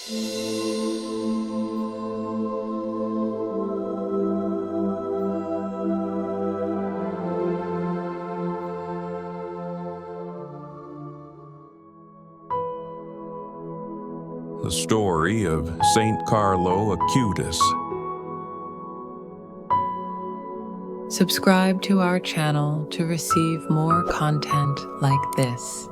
The story of Saint Carlo Acutis. Subscribe to our channel to receive more content like this.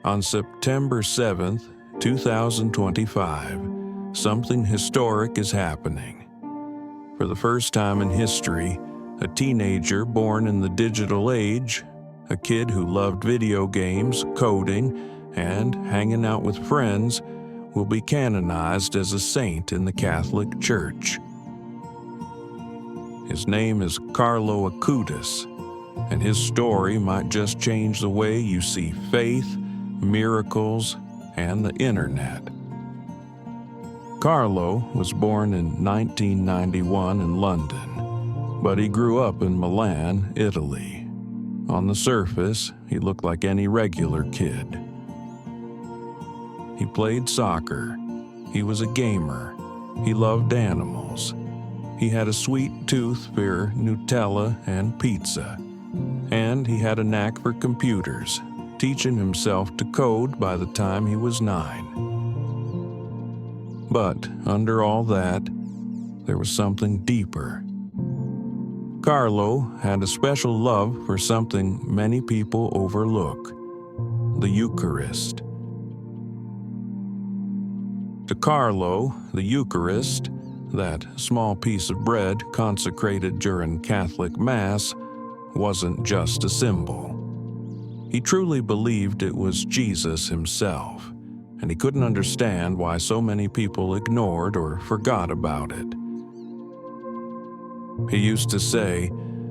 On September 7th, 2025, something historic is happening. For the first time in history, a teenager born in the digital age, a kid who loved video games, coding, and hanging out with friends, will be canonized as a saint in the Catholic Church. His name is Carlo Acutis, and his story might just change the way you see faith, miracles, and the internet. Carlo was born in 1991 in London, but he grew up in Milan, Italy. On the surface, he looked like any regular kid. He played soccer. He was a gamer. He loved animals. He had a sweet tooth for Nutella and pizza. And he had a knack for computers, teaching himself to code by the time he was 9. But under all that, there was something deeper. Carlo had a special love for something many people overlook: the Eucharist. To Carlo, the Eucharist, that small piece of bread consecrated during Catholic Mass, wasn't just a symbol. He truly believed it was Jesus himself, and he couldn't understand why so many people ignored or forgot about it. He used to say,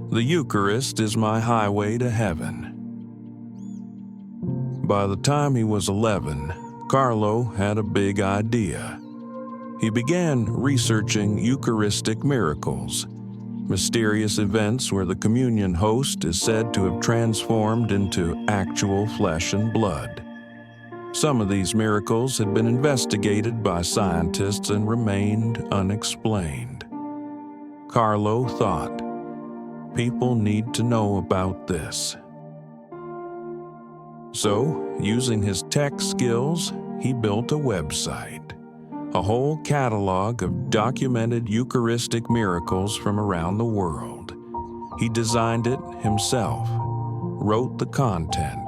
"The Eucharist is my highway to heaven." By the time he was 11, Carlo had a big idea. He began researching Eucharistic miracles, mysterious events where the communion host is said to have transformed into actual flesh and blood. Some of these miracles had been investigated by scientists and remained unexplained. Carlo thought, people need to know about this. So, using his tech skills, he built a website, a whole catalog of documented Eucharistic miracles from around the world. He designed it himself, wrote the content,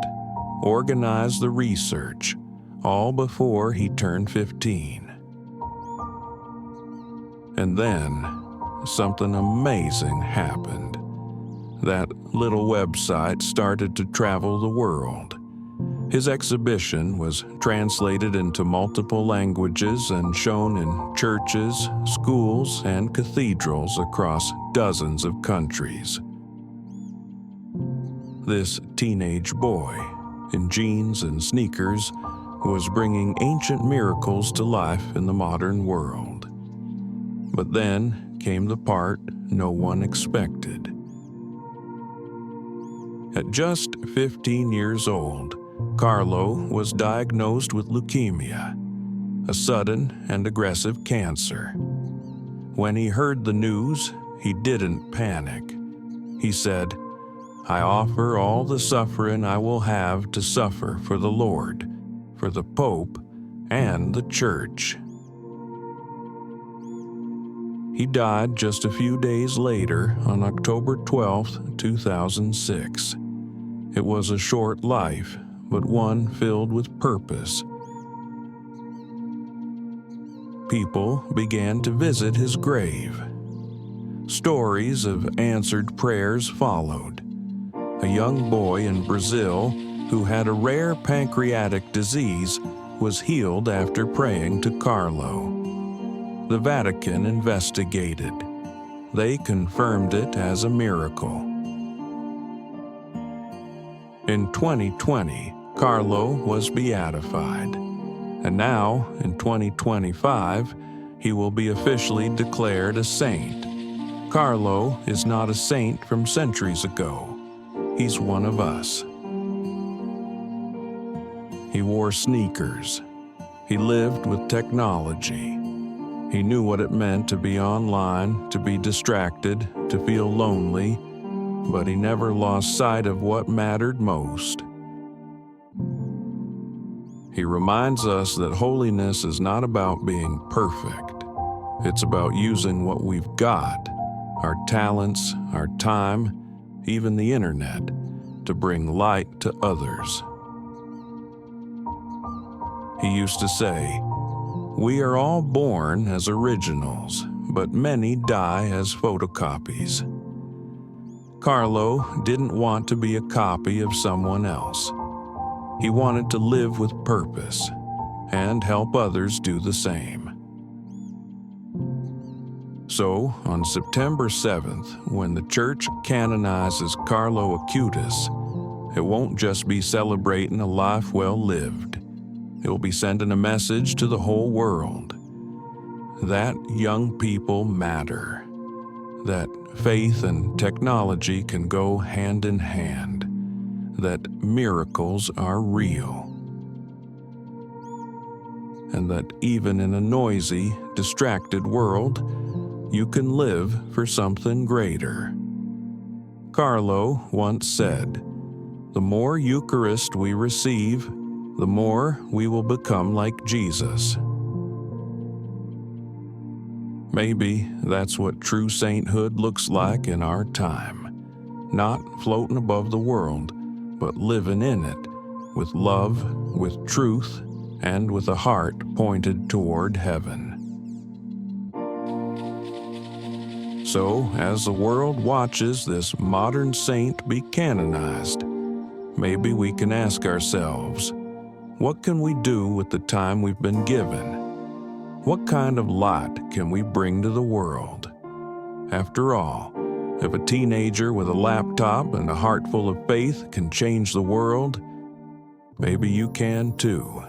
organized the research, all before he turned 15. And then, something amazing happened. That little website started to travel the world. His exhibition was translated into multiple languages and shown in churches, schools, and cathedrals across dozens of countries. This teenage boy, in jeans and sneakers, was bringing ancient miracles to life in the modern world. But then came the part no one expected. At just 15 years old, Carlo was diagnosed with leukemia, a sudden and aggressive cancer. When he heard the news, he didn't panic. He said, "I offer all the suffering I will have to suffer for the Lord, for the Pope, and the Church." He died just a few days later on October 12, 2006. It was a short life, but one filled with purpose. People began to visit his grave. Stories of answered prayers followed. A young boy in Brazil who had a rare pancreatic disease was healed after praying to Carlo. The Vatican investigated. They confirmed it as a miracle. In 2020, Carlo was beatified, and now, in 2025, he will be officially declared a saint. Carlo is not a saint from centuries ago. he's one of us. He wore sneakers. He lived with technology. He knew what it meant to be online, to be distracted, to feel lonely, but he never lost sight of what mattered most. He reminds us that holiness is not about being perfect. It's about using what we've got, our talents, our time, even the internet, to bring light to others. He used to say, "We are all born as originals, but many die as photocopies." Carlo didn't want to be a copy of someone else. He wanted to live with purpose and help others do the same. So, on September 7th, when the Church canonizes Carlo Acutis, it won't just be celebrating a life well lived. It will be sending a message to the whole world that young people matter, that faith and technology can go hand in hand, that miracles are real, and that even in a noisy, distracted world, you can live for something greater. Carlo once said, "The more Eucharist we receive, the more we will become like Jesus." Maybe that's what true sainthood looks like in our time. Not floating above the world, but living in it, with love, with truth, and with a heart pointed toward heaven. So, as the world watches this modern saint be canonized, maybe we can ask ourselves, what can we do with the time we've been given? What kind of light can we bring to the world? After all, if a teenager with a laptop and a heart full of faith can change the world, maybe you can too.